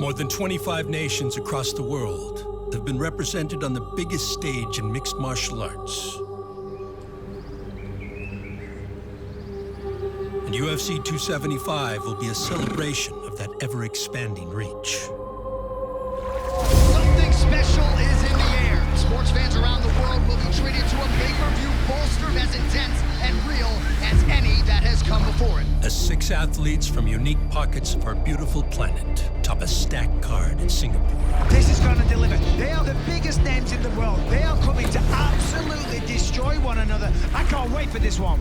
More than 25 nations across the world have been represented on the biggest stage in mixed martial arts. And UFC 275 will be a celebration of that ever-expanding reach. Something special is in the air. Sports fans around the world will be treated to a pay-per-view bolstered as intense and real as any that has come before it. As 6 athletes from unique pockets of our beautiful planet top a stacked card in Singapore. This is gonna deliver. They are the biggest names in the world. They are coming to absolutely destroy one another. I can't wait for this one.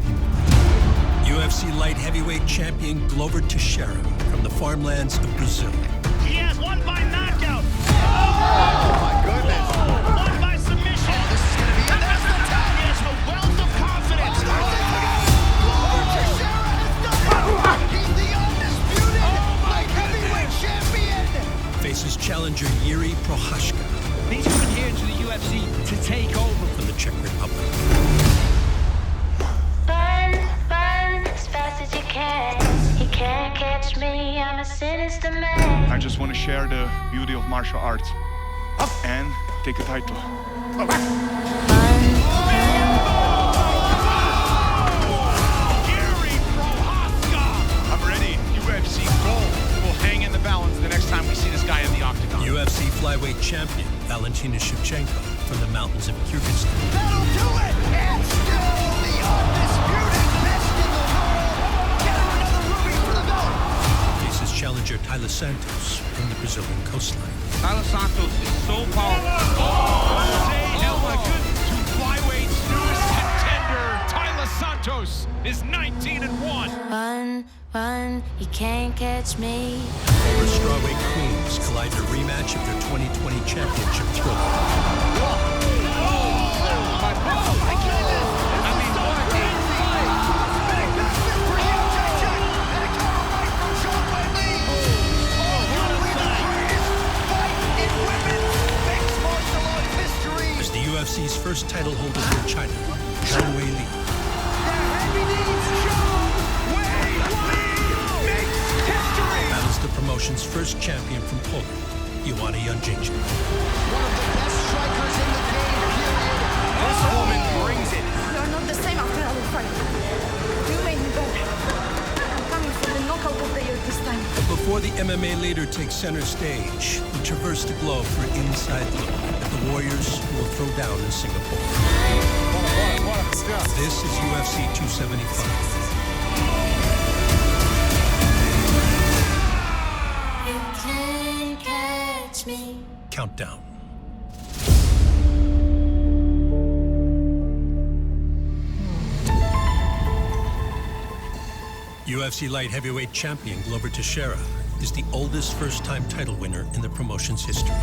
UFC light heavyweight champion Glover Teixeira from the farmlands of Brazil. He has won by knockout. Oh my goodness. Won by submission. Oh, this is going to be a national tag. He has a wealth of confidence. Glover Teixeira has done it. He's the undisputed light heavyweight champion. Faces challenger Yuri Prohaska He's coming here to the UFC to take over. from the Czech Republic. You can't catch me, I'm a sinister man. I just want to share the beauty of martial arts and take a title. Yuri Prohaska. I'm ready. UFC gold will hang in the balance the next time we see this guy in the octagon. UFC flyweight champion Valentina Shevchenko from the mountains of Kyrgyzstan. That'll do it. And still the undisputed best in the world. Get her another ruby for the belt. Faces challenger Tyler Santos from the Brazilian coastline. Tyler Santos is so powerful. Say hello to flyweight's newest contender, Tyler Santos, is 19-1. Run, you can't catch me. Former strawweight queens collide in a rematch of their 2020 championship thriller. As the UFC's first title holder from China, Zhang Weili, battles the promotion's first champion from Poland, Joanna Jędrzejczyk. One of the best strikers in the game, period. This woman brings it. You're not the same after our fight. You made me better. I'm coming for the knockout of the year this time. But before the MMA leader takes center stage, we traverse the globe for an inside look at the warriors who will throw down in Singapore. This is UFC 275. You can't catch me. Countdown. UFC light heavyweight champion Glover Teixeira is the oldest first-time title winner in the promotion's history.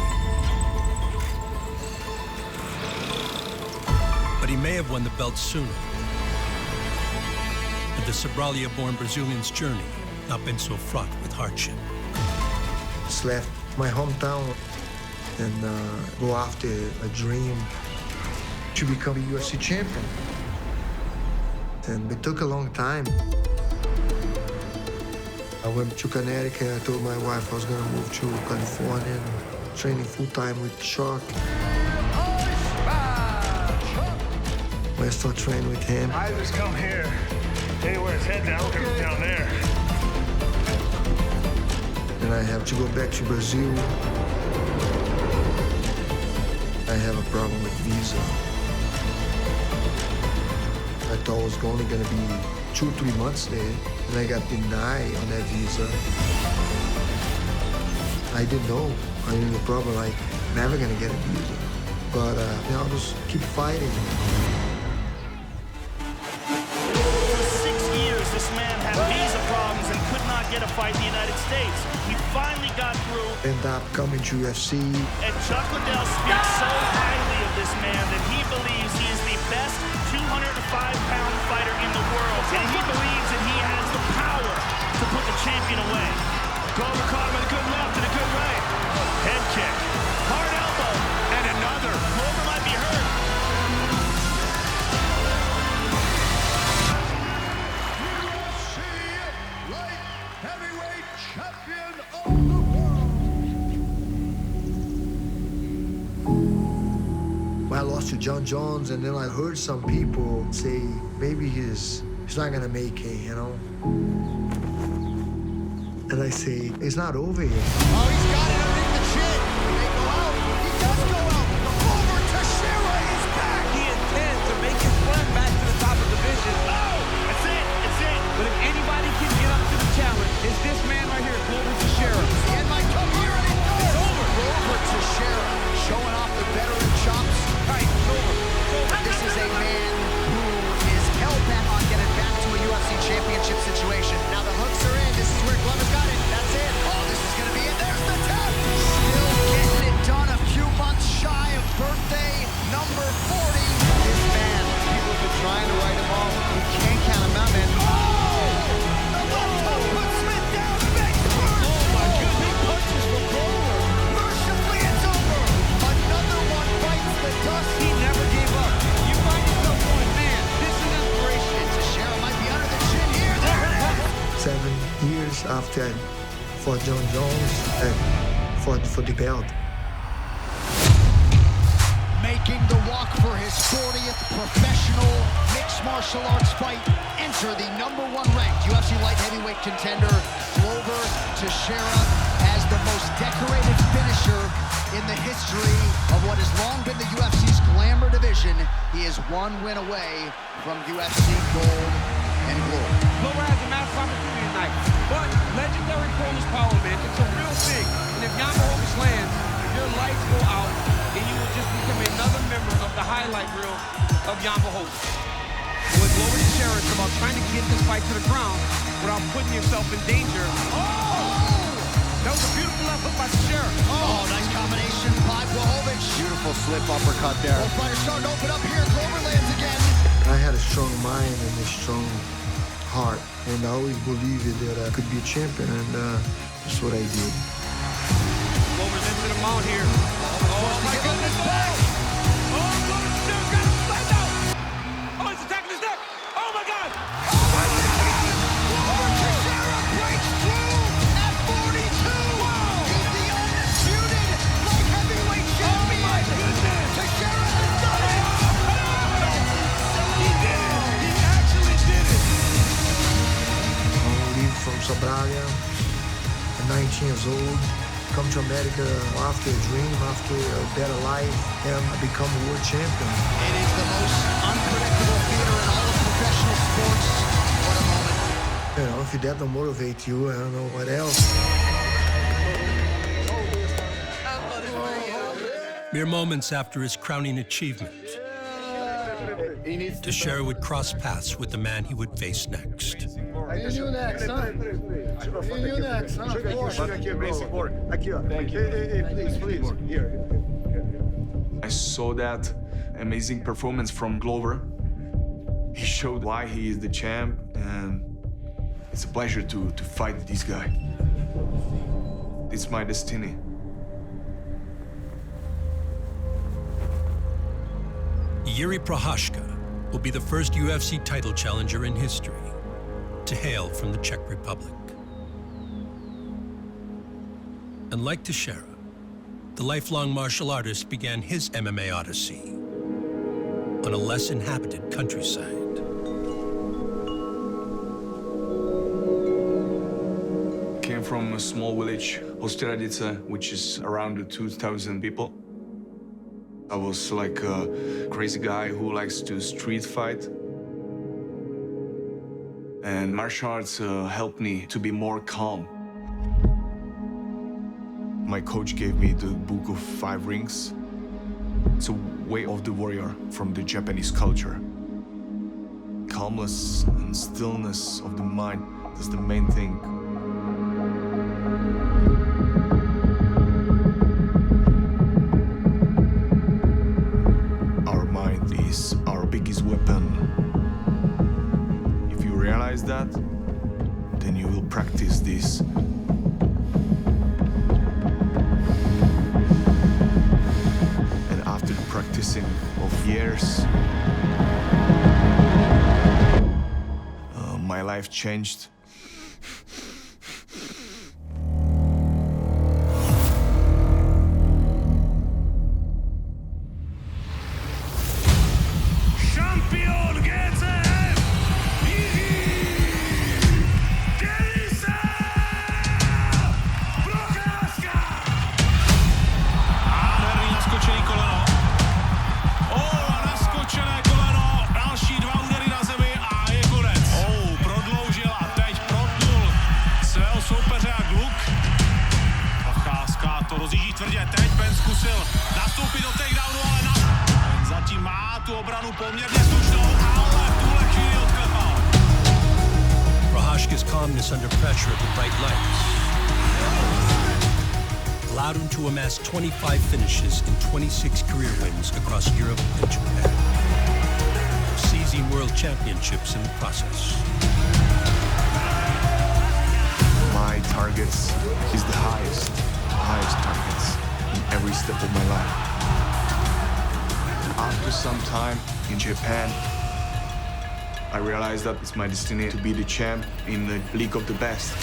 But he may have won the belt sooner. Had the Sobralia-born Brazilian's journey not been so fraught with hardship. Just left my hometown and go after a dream to become a UFC champion. And it took a long time. I went to Connecticut. I told my wife I was going to move to California, training full-time with Chuck. When I started training with him. I just come here. Hey, where his head down, look at him down there. And I have to go back to Brazil. I have a problem with visa. I thought it was only going to be 2-3 months there, and I got denied on that visa. I didn't know. I knew the problem, like, never gonna get a visa. But, I'll just keep fighting. For 6 years, this man had visa problems and could not get a fight in the United States. He finally got through. End up coming to UFC. And Chuck Liddell speaks so highly of this man that he believes he is the best 205-pound fighter in the world, and he believes that he has the power to put the champion away. Glover caught him with a good left and a good right. Head kick, hard elbow, and another. Glover might be hurt. UFC light heavyweight champion of the world. to John Jones, and then I heard some people say maybe he's not gonna make it, you know. And I say, it's not over yet. Oh, he's got it underneath the chin. They go out. He does go out. Over Teixeira is back. He intends to make his run back to the top of the division. Oh, it's it. It's it. But if anybody can get up to the challenge, it's this man right here, Glover Teixeira. And might come here and it goes. It's over. Over Teixeira showing off the veteran chops. Right, it's over. This is a man who is hell-bent on getting back to a UFC championship situation. Now the hooks are in. This is where Glover's got it. That's it. Oh, this is going to be it. There's the tap. Still getting it done a few months shy of birthday number 40. This man, people have been trying to write him off. We can't count him out, man. Oh! The left hook puts Smith down. Big first. Oh, my goodness. Big punches from Glover. Mercifully, it's over. Another one bites the dust. He never gave up. You find yourself going, man, this is inspiration. Teixeira might be under the chin here. There it is. 7 years after I fought John Jones, I fought for the belt. Making the walk for his 40th professional mixed martial arts fight. Enter the #1 ranked UFC light heavyweight contender, Glover Teixeira, as the most decorated finisher in the history of what has long been the UFC's glamour division. He is one win away from UFC gold and glory. Glover has a massive opportunity tonight. But legendary Polish power, man, it's a real thing. And if Yamahovis lands, if your lights go out, then you will just become another member of the highlight reel of Yamahovis. With Glover Teixeira, it's about trying to get this fight to the ground without putting yourself in danger. Oh! That was a beautiful left hook by Teixeira. Oh, nice combination by Blachowicz. Beautiful slip uppercut there. Both fighters starting to open up here. Glover lands again. I had a strong mind and a strong heart, and I always believed that I could be a champion, and that's what I did. Glover's into the mount here. Oh, my goodness. Oh, Glover Teixeira's got him slammed out. Oh, he's attacking his neck. Oh, my God. Glover Teixeira breaks through at 42. He's the undisputed light heavyweight champion. Oh, my goodness. Teixeira has done it. He did it. He actually did it. I leave from Sobralia at 19 years old, come to America after a dream, after a better life, and I become world champion. It is the most unpredictable theater in all of professional sports. What a moment. You know, if that don't motivate you, I don't know what else. Mere moments after his crowning achievement, Teixeira would cross paths with the man he would face next. You next, huh? You next, huh? Please. Here. I saw that amazing performance from Glover. He showed why he is the champ, and it's a pleasure to fight this guy. It's my destiny. Yuri Prohaska will be the first UFC title challenger in history to hail from the Czech Republic. And like Teixeira, the lifelong martial artist began his MMA odyssey on a less inhabited countryside. Came from a small village, Ostradice, which is around 2,000 people. I was like a crazy guy who likes to street fight. And martial arts helped me to be more calm. My coach gave me the book of 5 rings. It's a way of the warrior from the Japanese culture. Calmness and stillness of the mind, that's the main thing. Our mind is our biggest weapon. If you realize that, then you will practice this. And after the practicing of years, my life changed. zkusil nastoupit do takedownu, ale zatím má tu obranu poměrně slušnou, ale v tuhle chvíli odklepal. Prohaska's calmness under pressure of the bright lights allowed him to amass 25 finishes and 26 career wins across Europe and Japan, seizing world championships in the process. My targets is the highest targets in every step of my life. After some time in Japan, I realized that it's my destiny to be the champ in the league of the best.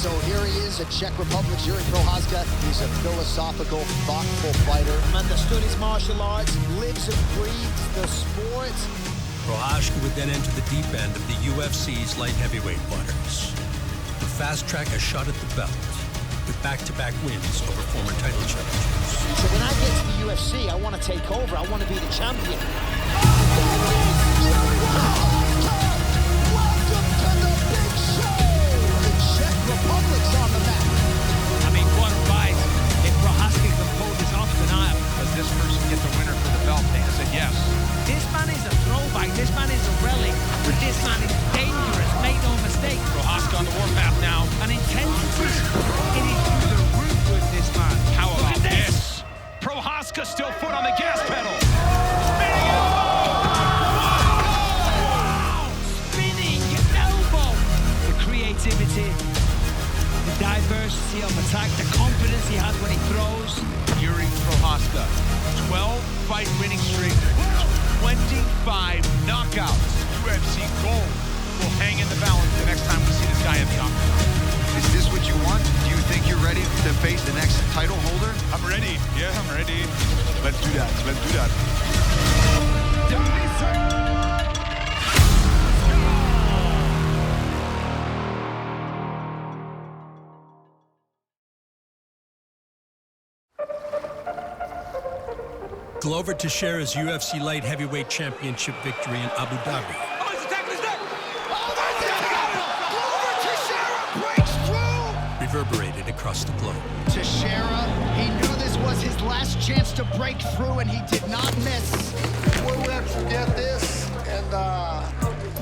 So here he is, a Czech Republic, Yuri Prohaska. He's a philosophical, thoughtful fighter. Understood his martial arts, lives and breathes the sport. Prohaska would then enter the deep end of the UFC's light heavyweight waters, to fast-track a shot at the belt with back-to-back wins over former title challengers. So when I get to the UFC, I want to take over. I want to be the champion. Republic's on the map. I mean, one fight. If Prohaska can pull this off tonight, Does this person get the winner for the belt? Dana said yes. this man is a throwback. This man is a relic. This man is dangerous. Make no mistake. Prohaska on the warpath now. An intensity. It is through the roof with this man. How Look about at this? Prohaska still foot on the gas pedal. Spinning elbow. The creativity, the diversity of attack, the confidence he has when he throws. Yuri Prohaska, 12-fight winning streak, 25 knockouts. UFC gold will hang in the balance the next time we see this guy in the octagon. Is this what you want? Do you think you're ready to face the next title holder? I'm ready. Yeah, I'm ready. Let's do that. Let's do that. Glover Teixeira's UFC light heavyweight championship victory in Abu Dhabi reverberated across the globe. Teixeira, he knew this was his last chance to break through, and he did not miss. We'll have to get this and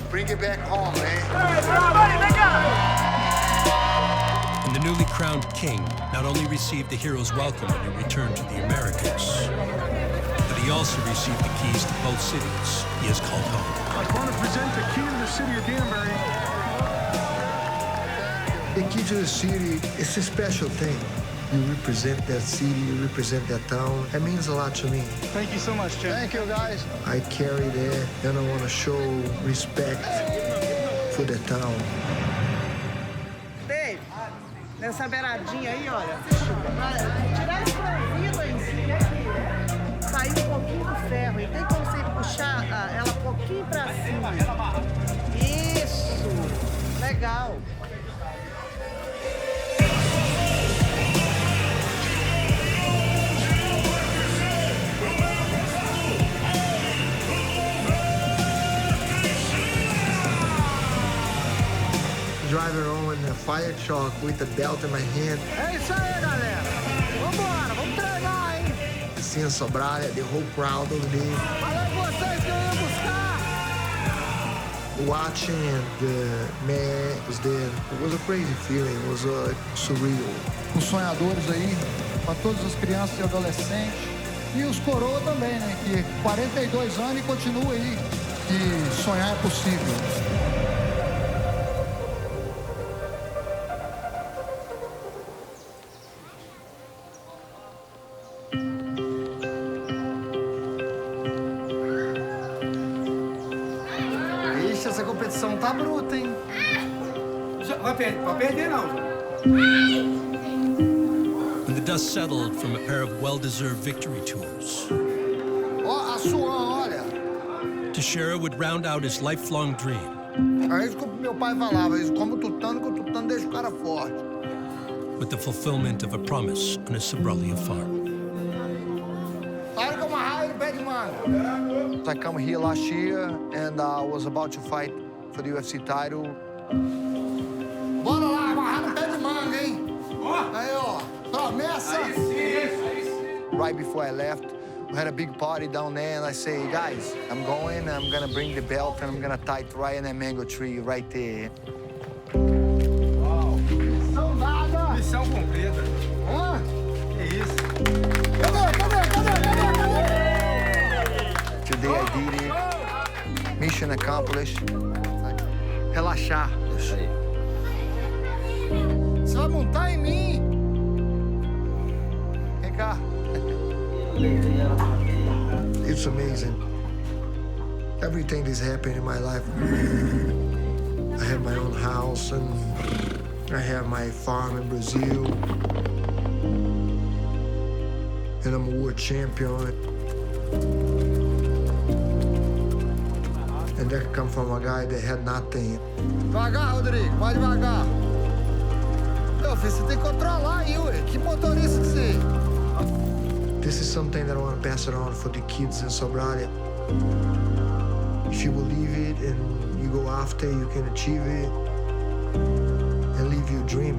bring it back home, man. And the newly crowned king not only received the hero's welcome when he returned to the Americas, but he also received the keys to both cities he has called home. I want to present the key to the city of Danbury. The key to the city, it's a special thing. You represent that city, you represent that town. That means a lot to me. Thank you so much, Jim. Thank you, guys. I carry that, and I want to show respect for the town. Dave, nessa beiradinha aí, olha. Tirar esse franzino aí em cima aqui. Sair pouquinho do ferro. E tem como você puxar ela um pouquinho pra cima. Isso. Legal. Driving on in a fire truck with the belt in my hand. É isso aí, galera. Vambora, vamos treinar, hein? Seeing Sobralha, the whole crowd over there. Falei pra vocês que eu ia buscar. Watching the man was there. It was a crazy feeling. It was surreal. Os sonhadores aí, para todas as crianças e adolescentes. E os coroa também, né? Que 42 anos e continua aí. Que sonhar é possível. Essa competição tá bruta, hein? Vai perder não. When the dust settled from a pair of well-deserved victory tours, Ó, a sua, olha. Teixeira would round out his lifelong dream. É isso que meu pai falava. Como tutano, que o tutano deixa o cara forte. With the fulfillment of a promise on a Sobralia farm. Larga uma raia no pé de manga. I come here last year and I was about to fight for the UFC title. Bora lá, amarrar no pé de manga, hein? Aí, ó. Promessa. right before I left. We had a big party down there, and I say, guys, I'm gonna bring the belt, and I'm gonna tie it right in that mango tree right there. Uau! Missão dada! Missão cumprida. Hã? Que isso? Cadê? Today I did it. Mission accomplished. Relaxar. Você vai montar em mim? Vem cá. It's amazing. Everything that's happened in my life. I have my own house and I have my farm in Brazil. And I'm a world champion. And that come from a guy that had nothing. Devagar, Rodrigo, vai devagar. Meu filho, você tem que controlar aí, ué. Que motorista que você é? This is something that I want to pass it on for the kids in Sobralia. If you believe it and you go after, you can achieve it and live your dream.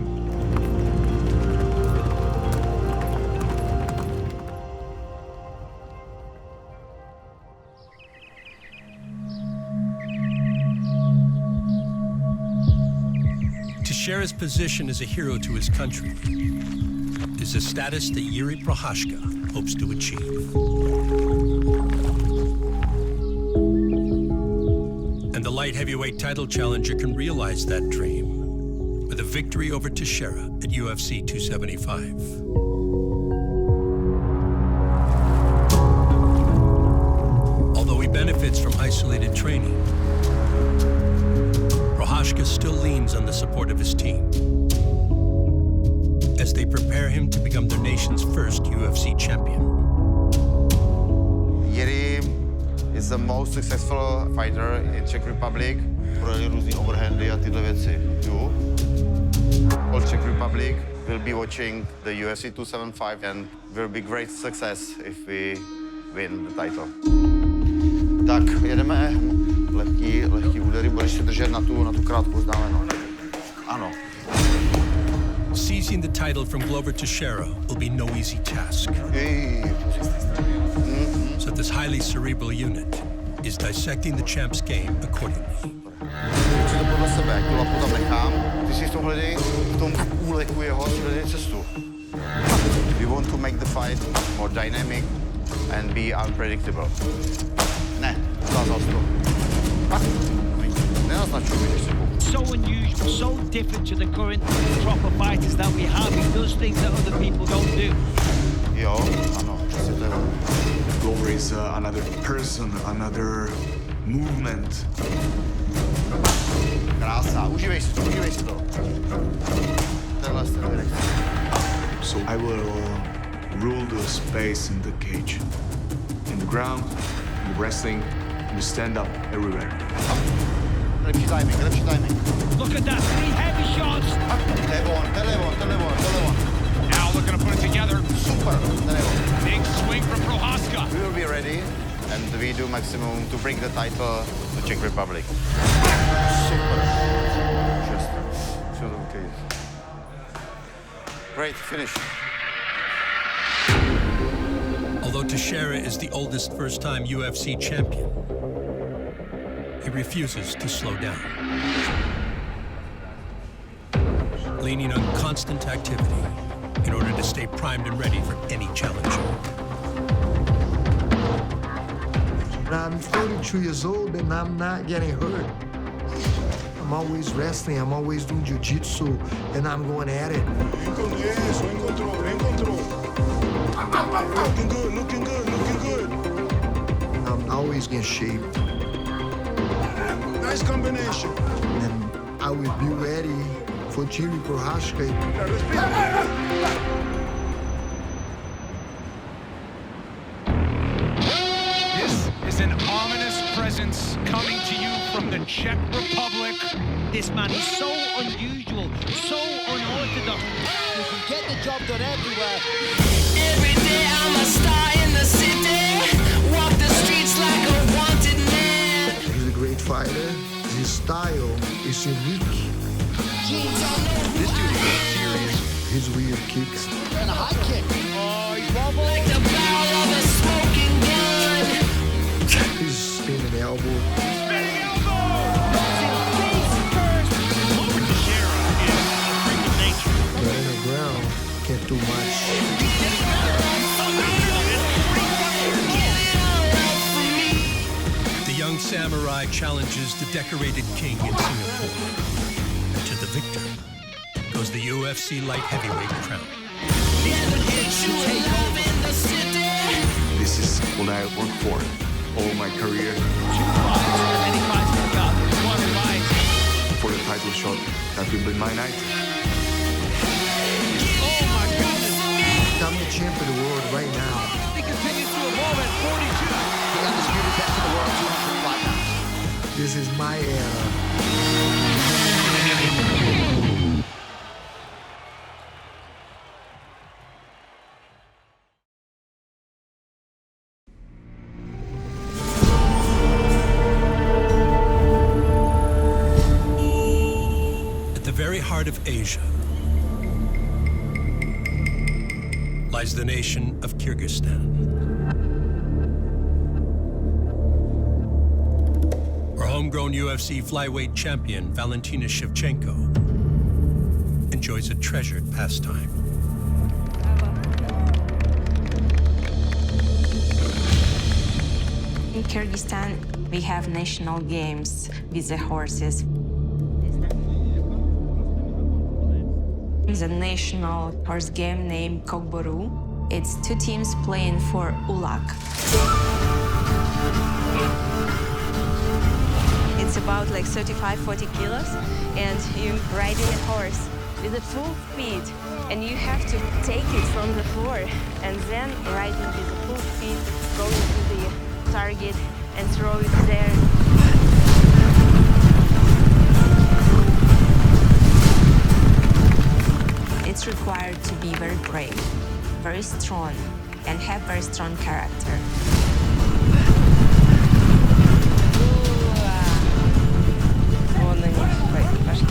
Teixeira's position as a hero to his country is a status that Yuri Prohaska hopes to achieve. And the light heavyweight title challenger can realize that dream with a victory over Teixeira at UFC 275. Although he benefits from isolated training, Prohaska still leans on the support of his team as they prepare him to become their nation's first UFC champion. Yuri is the most successful fighter in Czech Republic. Projeli různý overhandy a tyhle věci. Jo. All Czech Republic will be watching the UFC 275 and will be great success if we win the title. Tak, jedeme. Lehký údery, budeš se držet na tu krátkou vzdálenost. Ano. Seizing the title from Glover Teixeira will be no easy task. So this highly cerebral unit is dissecting the champ's game accordingly. Podle sebe, jak tu lapu tam nechám, ty si v tom hledej, v tom úleku jeho hledej cestu. We want to make the fight more dynamic and be unpredictable. Ne, ukázal jsi to. Nenaznačuj mi, že jsi so unusual, so different to the current proper fighters that we have. He does things that other people don't do. Jo, ano, přesně to je. Glover is another person, another movement. Krása, užívej si to. Tenhle z té direkce. So I will rule the space in the cage. In the ground, in the wrestling, in the stand-up, everywhere. Lepší timing. Look at that, 3 heavy shots. Telephone. Now looking to put it together. Super. Big swing from Prohaska. We will be ready, and we do maximum to bring the title to Czech Republic. Super. Just okay. Great finish. Although Teixeira is the oldest first-time UFC champion, he refuses to slow down. Leaning on constant activity in order to stay primed and ready for any challenger. I'm 32 years old and I'm not getting hurt. I'm always wrestling, I'm always doing jiu-jitsu, and I'm going at it. Looking good. I'm always in shape. Nice combination. And I will be ready for Yuri Prohaska. This is an ominous presence coming to you from the Czech Republic. This man is so unusual, so unorthodox. You can get the job done everywhere. Every day I'm a star in the city. Walk the streets like a wanted man. He's a great fighter. His style is unique. This dude is serious. His weird kicks. And a high kick. Oh, he's wobbled. Like the challenges the decorated king in Singapore. And to the victor goes the UFC light heavyweight crown. This is what I worked for all my career. For the title shot, that will be my night. Oh my goodness! I'm the champ of the world right now. He continues to evolve at 42. The undisputed best in the world, 205 pounds. This is my era. At the very heart of Asia lies the nation of Kyrgyzstan, where homegrown UFC flyweight champion Valentina Shevchenko enjoys a treasured pastime. In Kyrgyzstan, we have national games with the horses. The national horse game named Kokboru. It's two teams playing for Ulak. It's about like 35-40 kilos, and you're riding a horse with a full speed, and you have to take it from the floor and then riding with a full speed, going to the target and throw it there. It's required to be very brave, very strong, and have very strong character. Вон они пошли.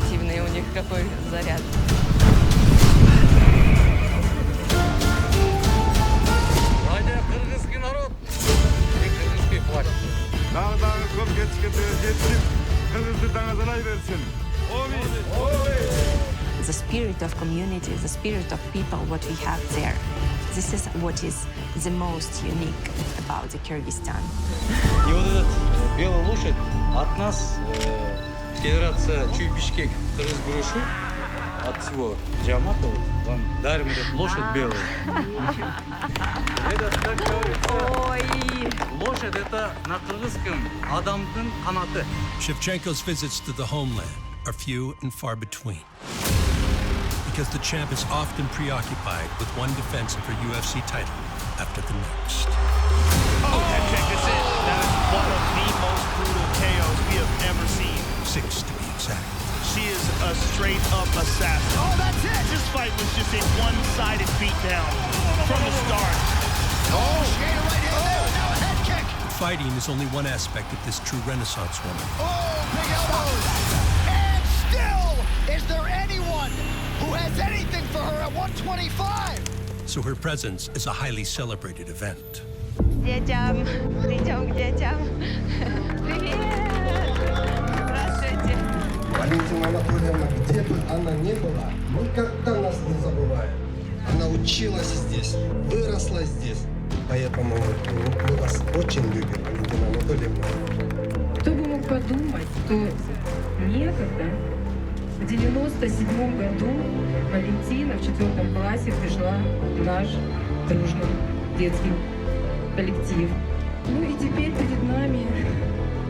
Активный у них какой заряд. Ваня, кыргызский народ. И кыргызский флаг. Dağ kop geçsin. Kırmızı dağızına versin. The spirit of community, the spirit of people, what we have there. This is what is the most unique about the Kyrgyzstan. И вот этот белая лошадь от нас, Федерация Чуй-Бишкек Кыргыз Гурушу, от всего Джамата, вам дарим эту лошадь белую. Это, как говорится, лошадь это на кыргызском адамдын канаты. Shevchenko's visits to the homeland are few and far between, because the champ is often preoccupied with one defense of her UFC title after the next. Oh, check this in. That is one of the most brutal KOs we have ever seen. 6 to be exact. She is a straight-up assassin. Oh, that's it! This fight was just a one-sided beatdown from the start. Oh, skater right in there. Now a head kick. Fighting is only one aspect of this true Renaissance woman. Oh, big elbows. And still, is there anyone who has anything for her at 125? So her presence is a highly celebrated event. Детям, идем к детям. Привет! Здравствуйте. Валентина Анатольевна, где бы она ни была, никогда нас не забывает. Она училась здесь, выросла здесь. Поэтому мы вас очень любим, Валентина Анатольевна. Кто бы мог подумать, что некогда, в 97 году, Валентина в 4 классе пришла в наш дружный детский коллектив. Ну и теперь перед нами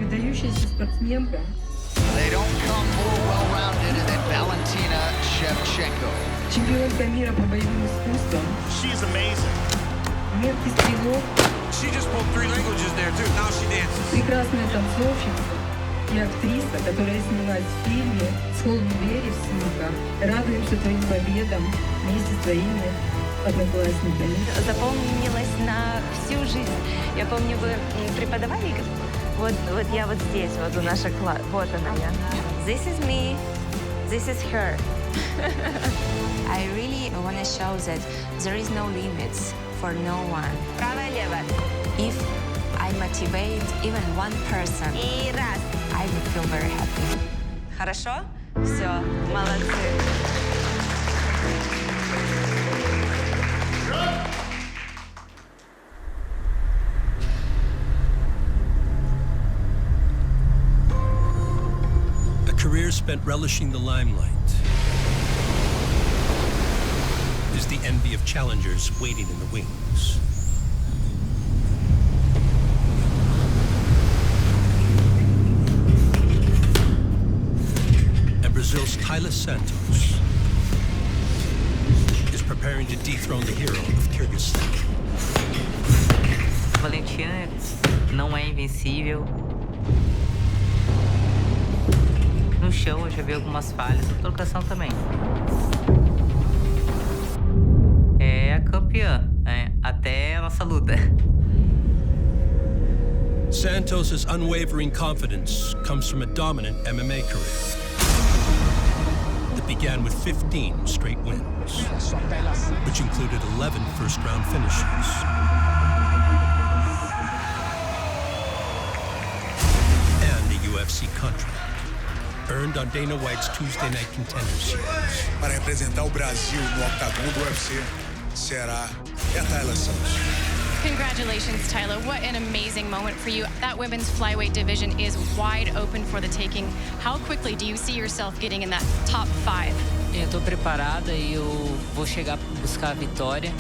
выдающаяся спортсменка. They don't come more well-rounded than Valentina Shevchenko. Чемпионка мира по боевым искусствам. She is amazing. Меткий стрелок. She just spoke 3 languages there too. Now she dances. Прекрасная танцовщица и актриса, которая снялась в фильме «С холм двери в сумка». Радуемся твоим победам вместе с твоими одноклассниками. Запомнилась на всю жизнь. Я помню, вы преподавали, вот я вот здесь, вот у нашей класс, вот она я. This is me, this is her. I really want to show that there is no limits for no one. Право-лево. If I motivate even one person, и раз, I would feel very happy. Хорошо? Все, молодцы. career spent relishing the limelight is the envy of challengers waiting in the wings. And Brazil's Taila Santos is preparing to dethrone the hero of Kyrgyzstan. Valentina não é invencível. No chão eu já vi algumas falhas, na trocação também. É a campeã, até a nossa luta. Santos' unwavering confidence comes from a dominant MMA career that began with 15 straight wins, which included 11 first-round finishes. And a UFC contract earned on Dana White's Tuesday Night Contender Series. Para representar o Brasil no octagon do UFC será a Taila Santos. Congratulations, Tyler. What an amazing moment for you. That women's flyweight division is wide open for the taking. How quickly do you see yourself getting in that top 5? Eu tô preparada e eu vou chegar para buscar a vitória.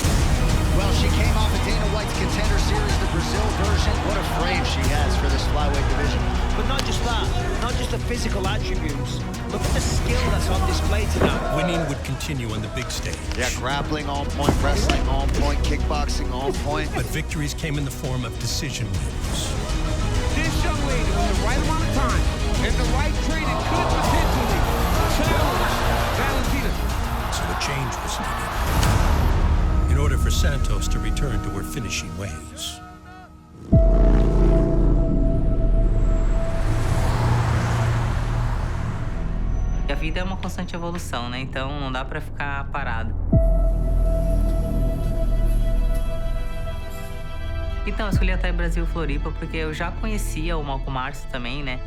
Well, she came off of Dana White's Contender Series, the Brazil version. What a frame she has for this flyweight division. But not just that, not just the physical attributes. Look at the skill that's on display tonight. Winning would continue on the big stage. Yeah, grappling on point, wrestling on point, kickboxing on point. But victories came in the form of decision wins. This young lady, with the right amount of time and the right training, could potentially challenge Valentina. So a change was needed in order for Santos to return to her finishing ways. A vida é uma constante evolução, né? Então não dá pra ficar parado. Então, eu escolhi a Thai Brasil Floripa porque eu já conhecia o Malcolm Março também, né?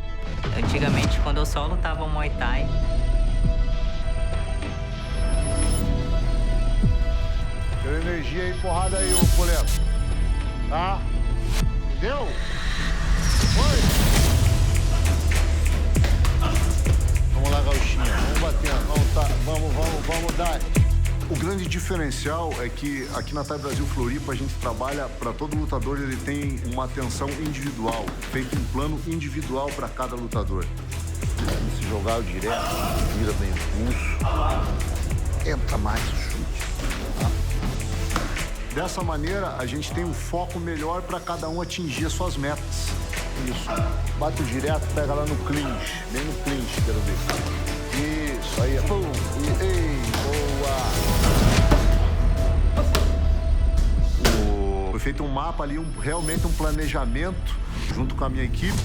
Antigamente, quando eu só lutava Muay Thai. Deu energia aí, porrada aí, ô Poleto. Tá? Entendeu? Foi! Vamos lá, Gauchinha. Vamos batendo. Vamos, tá. Vamos dar. O grande diferencial é que aqui na Thai Brasil Floripa a gente trabalha para todo lutador, ele tem uma atenção individual, feito um plano individual para cada lutador. Se jogar direto, vira bem impulso, entra mais o chute. Tá? Dessa maneira, a gente tem um foco melhor para cada um atingir as suas metas. Isso. Bate direto, pega lá no clinch, bem no clinch, quero ver. Isso, aí, pum, ei, boa. Foi feito um mapa ali, realmente um planejamento, junto com a minha equipe,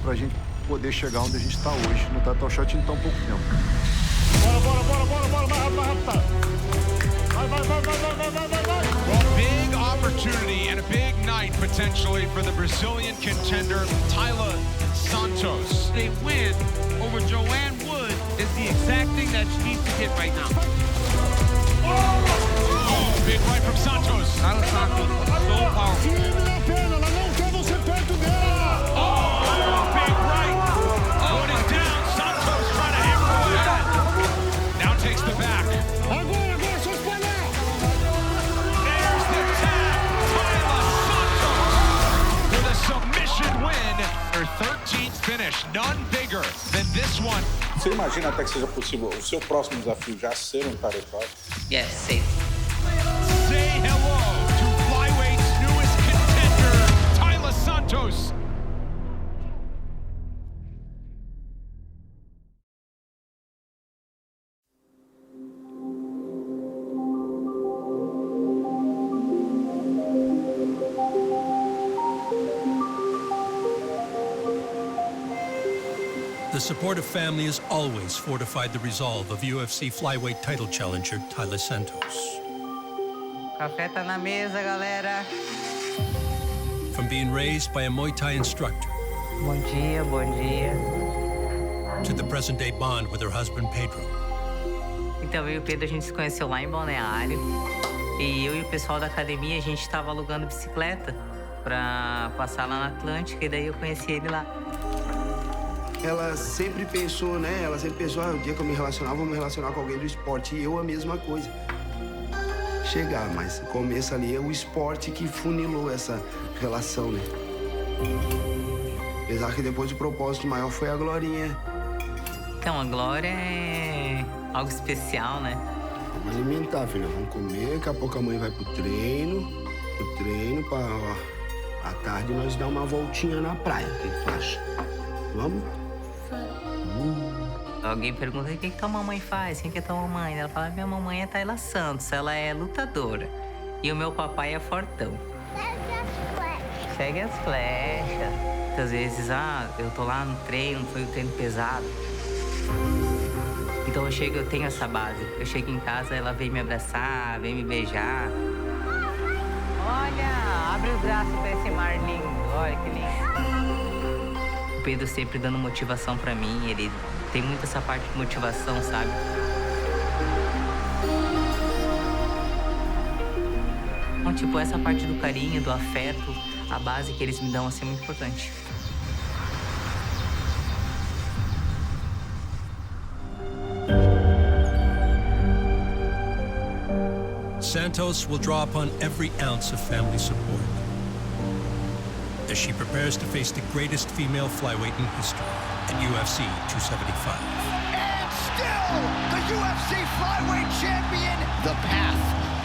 para a gente poder chegar onde a gente está hoje, no Title Shot em tão pouco tempo. Bora, mais rápido. Vai. Well, big opportunity and a big night potentially for the Brazilian contender Taila Santos. A win over Joanne Wood is the exact thing that she needs to get right now. Oh, big right from Santos. Taila Santos, so powerful. Oh, big right. Put it down. Santos trying to hammer that. Now takes the back. There's the tag. Taila Santos with a submission win. Her 13th finish. None bigger than this one. Você imagina até que seja possível o seu próximo desafio já ser um title fight? Yes, safe. Say hello to Flyweight's newest contender, Taila Santos. The supportive family has always fortified the resolve of UFC flyweight title challenger Taila Santos. Café tá na mesa, galera. From being raised by a Muay Thai instructor Bom dia, bom dia. to the present-day bond with her husband Pedro, Então, eu e o Pedro, a gente se conheceu lá em Balneário. E eu e o pessoal da academia, a gente estava alugando bicicleta pra passar lá na Atlântica. E daí eu conheci ele lá. ela sempre pensou, né? Ela sempre pensou, o dia que eu me relacionar, vou me relacionar com alguém do esporte. E eu a mesma coisa. Chegar, mas o começo ali é o esporte que funilou essa relação, né? Apesar que depois o propósito maior foi a Glorinha. Então, a Glória é algo especial, né? Vamos alimentar, filha. Vamos comer, daqui a pouco a mãe vai pro treino pra, à tarde nós dar uma voltinha na praia. O que tu acha? Vamos? Alguém pergunta o que tua mamãe faz, quem que é tua mamãe? Ela fala, minha mamãe é Taila Santos, ela é lutadora. E o meu papai é fortão. Segue as flechas. Muitas vezes, eu tô lá no treino, foi o treino pesado. Então eu tenho essa base. Eu chego em casa, ela vem me abraçar, vem me beijar. Olha, abre os braços pra esse mar lindo, olha que lindo. O Pedro sempre dando motivação pra mim, ele tem muito essa parte de motivação, sabe? Então, tipo, essa parte do carinho, do afeto, a base que eles me dão, assim, é muito importante. Santos will draw upon every ounce of family support as she prepares to face the greatest female flyweight in history at UFC 275. And still, the UFC flyweight champion. The path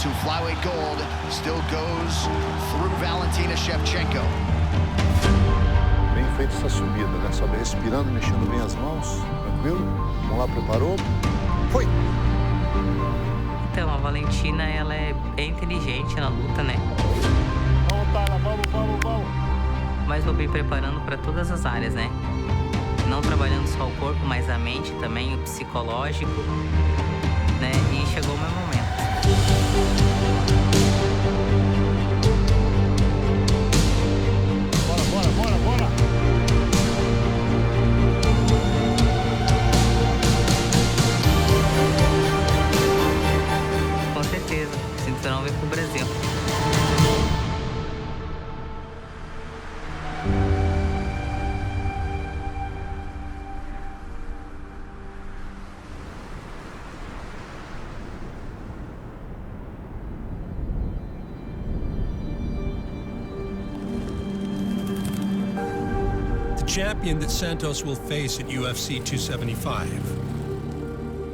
to flyweight gold still goes through Valentina 셰브첸코. Bem feita essa subida, né? Sobe respirando, mexendo bem as mãos. Tranquilo? Vamos lá, preparou? Foi! Então, a Valentina, ela é inteligente na luta, né? Vamos, Tala, vamos. Mas vou me preparando para todas as áreas, né? Não trabalhando só o corpo, mas a mente também, o psicológico, né? E chegou o meu momento. Bora! Com certeza, o cinturão vem pro Brasil. The champion that Santos will face at UFC 275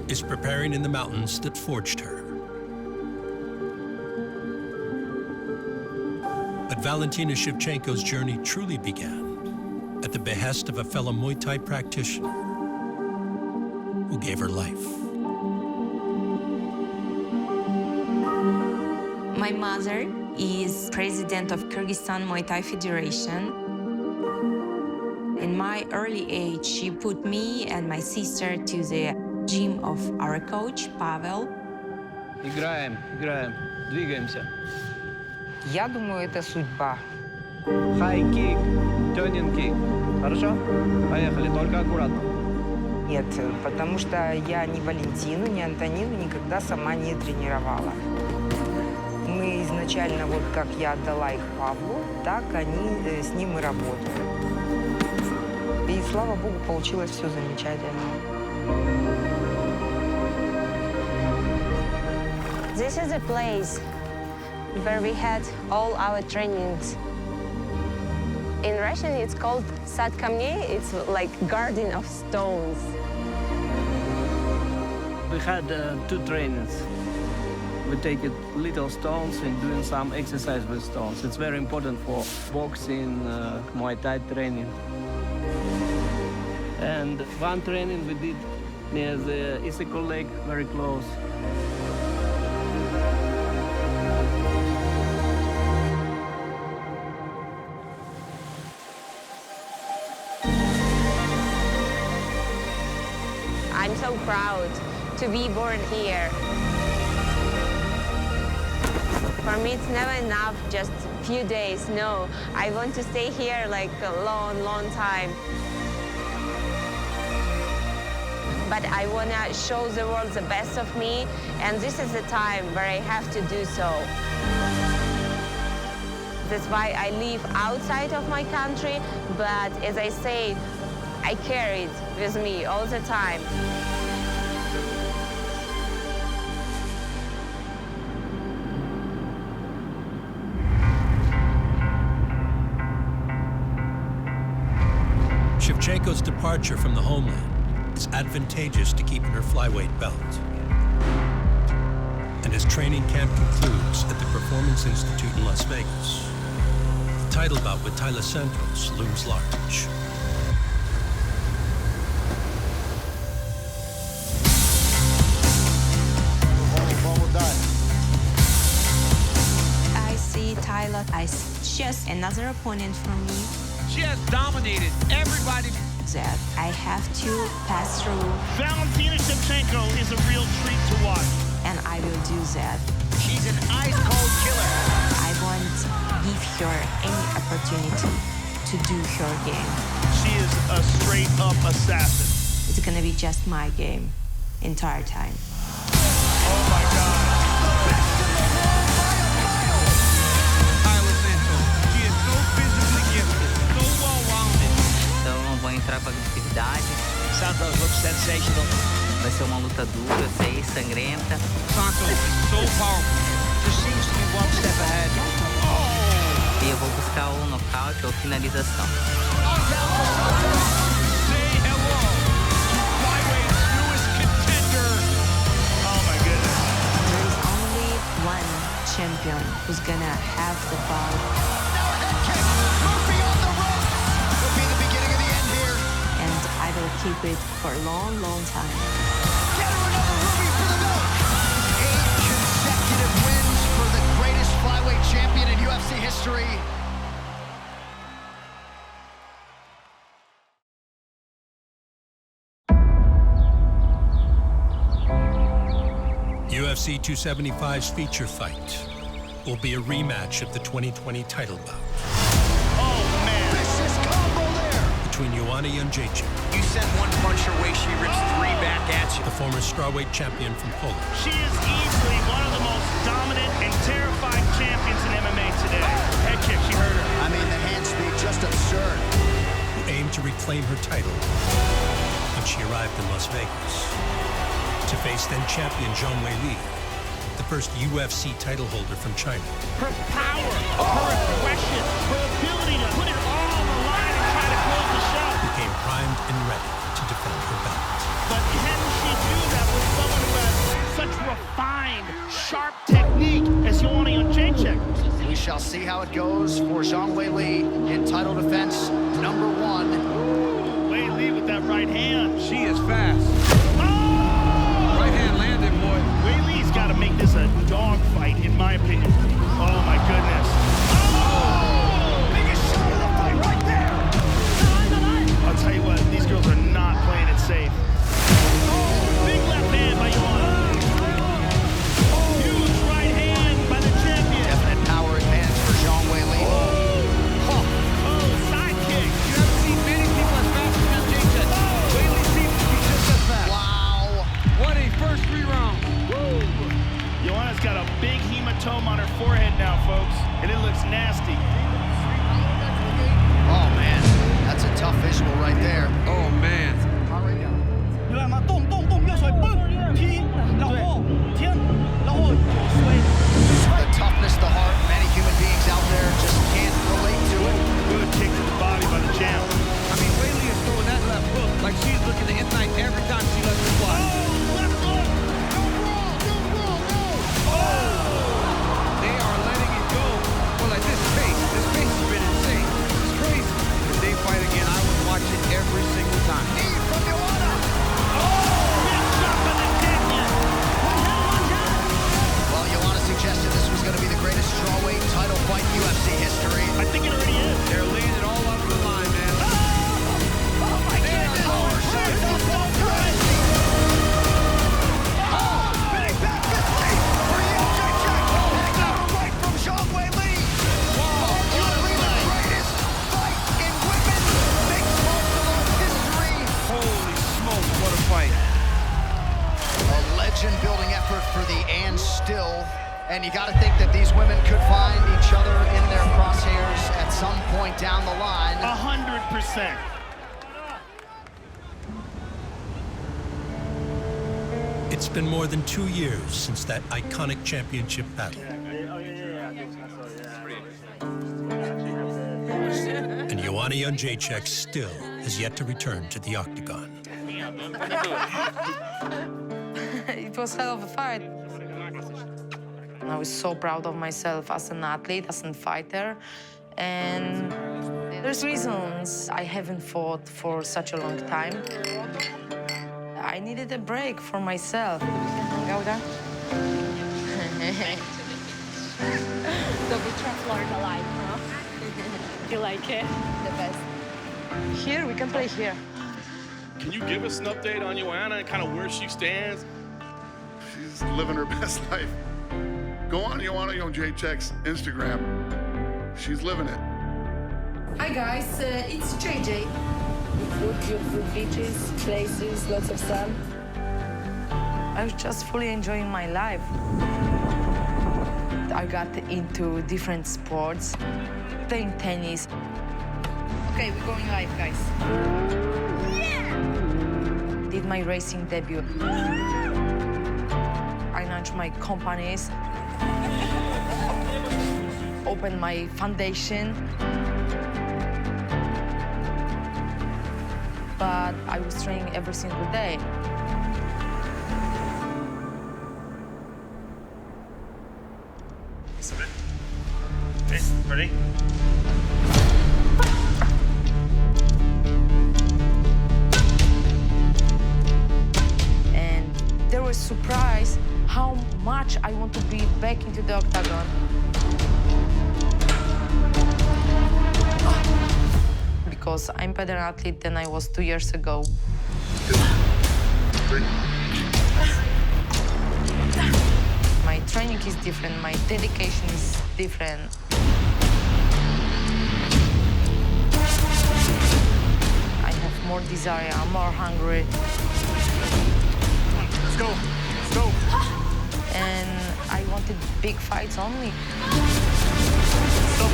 is preparing in the mountains that forged her. But Valentina 셰브첸코's journey truly began at the behest of a fellow Muay Thai practitioner who gave her life. My mother is president of Kyrgyzstan Muay Thai Federation. In my early age, she put me and my sister to the gym of our coach, Pavel. Играем, двигаемся. Я думаю, это судьба. High kick, turning kick. Хорошо? Поехали, только аккуратно. Нет, потому что я ни Валентину, ни Антонину никогда сама не тренировала. Мы изначально, вот как я отдала их Павлу, так они с ним и работают. И, слава богу, получилось все замечательно. This is a place where we had all our trainings. In Russian, it's called Sad Kamney. It's like garden of stones. We had 2 trainings. We take little stones and doing some exercise with stones. It's very important for boxing, Muay Thai training. And one training we did near the Issyk Lake, very close. I'm so proud to be born here. For me, it's never enough, just a few days. No, I want to stay here like a long, long time. But I want to show the world the best of me, and this is the time where I have to do so. That's why I live outside of my country, but as I say, I carry it with me all the time. Shevchenko's departure from the homeland is advantageous to keeping her flyweight belt. And as training camp concludes at the Performance Institute in Las Vegas, the title bout with Taila Santos looms large. I see Taila as just another opponent for me. She has dominated everybody. That I have to pass through. Valentina Shevchenko is a real treat to watch. And I will do that. She's an ice-cold killer. I won't give her any opportunity to do her game. She is a straight-up assassin. It's gonna be just my game, entire time. Oh my God. Taila Santos, she is so physically gifted, so well-rounded. Então não vou entrar com agressividade. Santos looks sensational. Vai ser uma luta dura, eu sei, sangrenta. Santos is so powerful. Just seems to be one step ahead. E eu vou buscar ou nocaute ou finalização. Say hello to flyweight's newest contender. Oh my goodness. There is only one champion who's gonna have the power. Now a head kick. Murphy on the ropes. Could be the beginning of the end here. And I will keep it for a long, long time. Get her another ruby for the belt. 8 consecutive wins for the greatest flyweight champion in UFC history. UFC 275's feature fight will be a rematch of the 2020 title bout. Oh man, vicious combo there. Between Joanna Jędrzejczyk, You send one punch her way, she rips 3 back at you. the former strawweight champion from Poland, She is easily one of the most dominant and terrifying champions in MMA today. Head kick, she hurt her. I mean, the hand speed just absurd. who aimed to reclaim her title when she arrived in Las Vegas, to face then-champion Zhang Weili, the first UFC title holder from China. Her power, her aggression, her ability to put it all on the line and try to close the show. Became primed and ready to defend her belt. But can she do that with someone who has such refined, sharp technique as Joanna Jędrzejczyk? We shall see how it goes for Zhang Weili in title defense number 1. Weili with that right hand. She is fast. Right hand landed, boy. Weili's got to make this a dog fight, in my opinion. Oh my goodness. Biggest shot of the fight right there. I'll tell you what, these girls are not playing it safe. Big left hand by Joanna. Huge right hand by the champion. Definite power advantage for Zhang Weili. Oh, side kick. You haven't seen many people as fast as Jędrzejczyk. Weili seems to be just as fast. Wow. What a first 3 rounds. Woo! Joanna's got a big hematoma on her forehead now, folks, and it looks nasty. Oh man, that's a tough visual right there. Oh, man. 对吗？动动动，右手蹦踢，然后天，然后水。 The toughness, the heart, many human beings out there just can't relate to it. Good kick to the body by the champ. I mean, Weili is throwing that left hook like she's looking to ignite every time she lets it fly. They are letting it go. Well, at this pace has been insane. It's crazy. If they fight again, I would watch it every single time. Knee from Joanna. Big shot by the champion. Well, Joanna suggested this was going to be the greatest strawweight title fight in UFC history. I think it already is. They're laying it all up the line, man. Oh my goodness. Spinning back fist for Jędrzejczyk. Takedown right from Zhang Weili. Arguably the greatest fight in women's mixed martial arts history. Holy smokes, what a fight. A legend-building effort for the and still. And you got to think that these women could find each other in their crosshairs at some point down the line. 100%. It's been more than 2 years since that iconic championship battle. And Joanna Jędrzejczyk still has yet to return to the octagon. It was hell of a fight. I was so proud of myself as an athlete, as a fighter, and there's reasons I haven't fought for such a long time. I needed a break for myself. Go there. Double trap Florida life, huh? You like it? The best. Here, we can play here. Can you give us an update on Joanna and kind of where she stands? She's living her best life. Go on Joanna Jędrzejczyk's Instagram. She's living it. Hi guys, it's JJ. Beautiful beaches, places, lots of sun. I was just fully enjoying my life. I got into different sports, playing tennis. Okay, we're going live, guys. Yeah! Did my racing debut. I launched my companies, opened my foundation. But I was training every single day. Okay, ready? And they were surprised how much I want to be back into the octagon. Because I'm a better athlete than I was 2 years ago. My training is different, my dedication is different. I have more desire, I'm more hungry. Let's go. Let's go. And I wanted big fights only. Stop.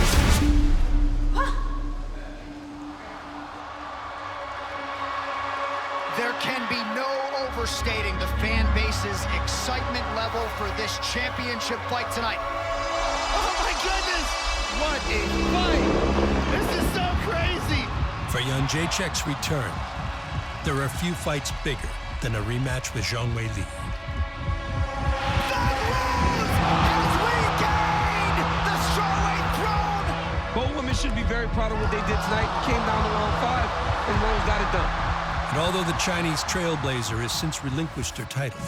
There can be no overstating the fan base's excitement level for this championship fight tonight. Oh my goodness! What a fight! This is so crazy! For Jędrzejczyk's return, there are few fights bigger than a rematch with Zhang Weili. Both women should be very proud of what they did tonight. Came down to round 5, and Rose got it done. And although the Chinese trailblazer has since relinquished her title,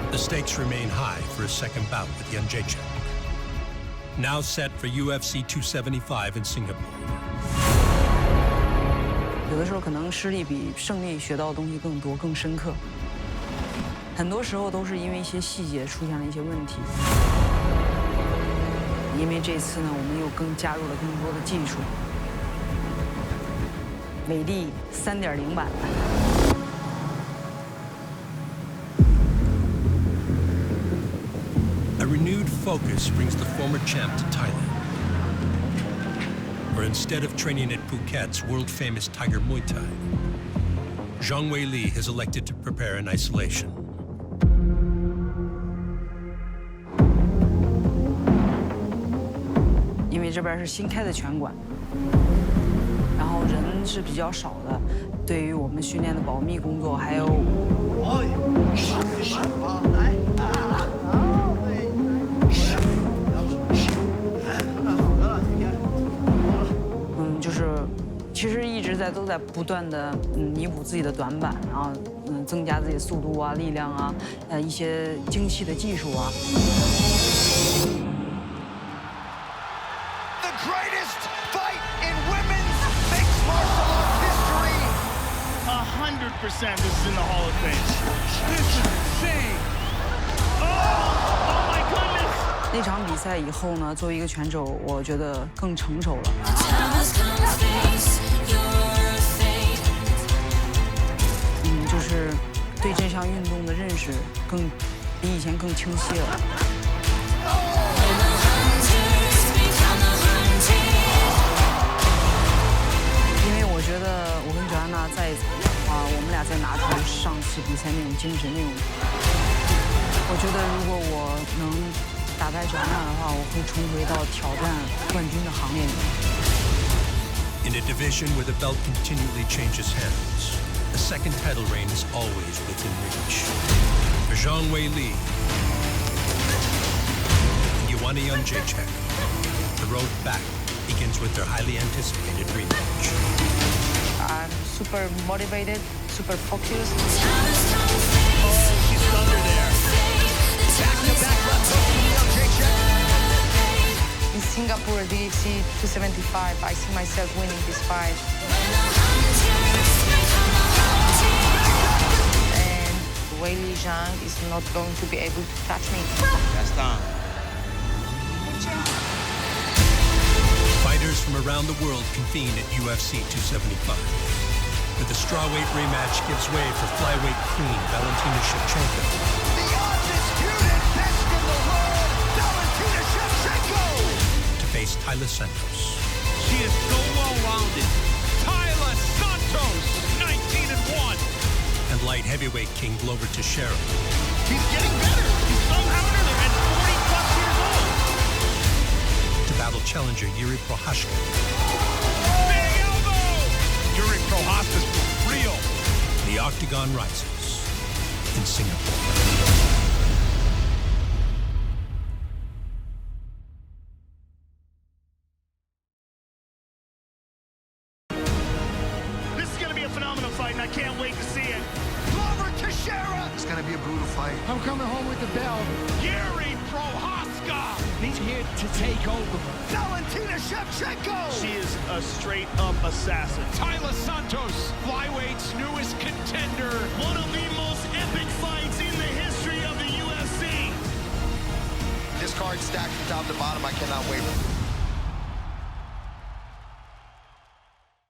the stakes remain high for a second bout with Jędrzejczyk. Now set for UFC 275 in Singapore. 有的时候可能失利比胜利学到的东西更多、更深刻。很多时候都是因为一些细节出现了一些问题。因为这次呢，我们又加入了更多的技术。伟力3.0版。A renewed focus brings the former champ to Thailand, where instead of training at Phuket's world-famous Tiger Muay Thai, Zhang Weili has elected to prepare in isolation. 因为这边是新开的拳馆，然后人是比较少的，对于我们训练的保密工作还有。其实一直都在不断的弥补自己的短板，然后增加自己的速度啊、力量啊，一些精细的技术啊。The greatest fight in women's mixed martial arts history. 100% this is in the Hall of Fame. This is insane. Oh my goodness. 那场比赛以后呢，作为一个拳手，我觉得更成熟了。就是对这项运动的认识比以前更清晰了。因为我觉得我跟乔安娜在一起我们俩在拿头上次比赛那种精神那种。我觉得如果我能打败转让的话，我会重回到挑战冠军的行列里。In a division where the belt continually changes hands, the second title reign is always within reach. For Zhang Weili and Joanna Jędrzejczyk, the road back begins with their highly anticipated rematch. I'm super motivated, super focused. Oh, she's under there. Back-to-back left hook from Jędrzejczyk. In Singapore, DFC 275, I see myself winning this fight. And Weili Zhang is not going to be able to touch me. That's done. Fighters from around the world convene at UFC 275. But the strawweight rematch gives way for flyweight queen Valentina Shevchenko. The undisputed best in the world, Valentina Shevchenko! To face Taila Santos. She is so well-rounded. Taila Santos, 19-1. And light heavyweight king Glover Teixeira. He's getting better. He's somehow or another at 40-plus years old. To battle challenger Yuri Prohaska. Big elbow! Yuri Prohaska's real. The octagon rises in Singapore. This is going to be a phenomenal fight, and I can't wait to see it. Glover Teixeira! It's gonna be a brutal fight. I'm coming home with the belt. Yuri Prohaska! He's here to take over. Valentina Shevchenko! She is a straight-up assassin. Taila Santos, flyweight's newest contender. One of the most epic fights in the history of the UFC. This card stacked from top to bottom. I cannot wait.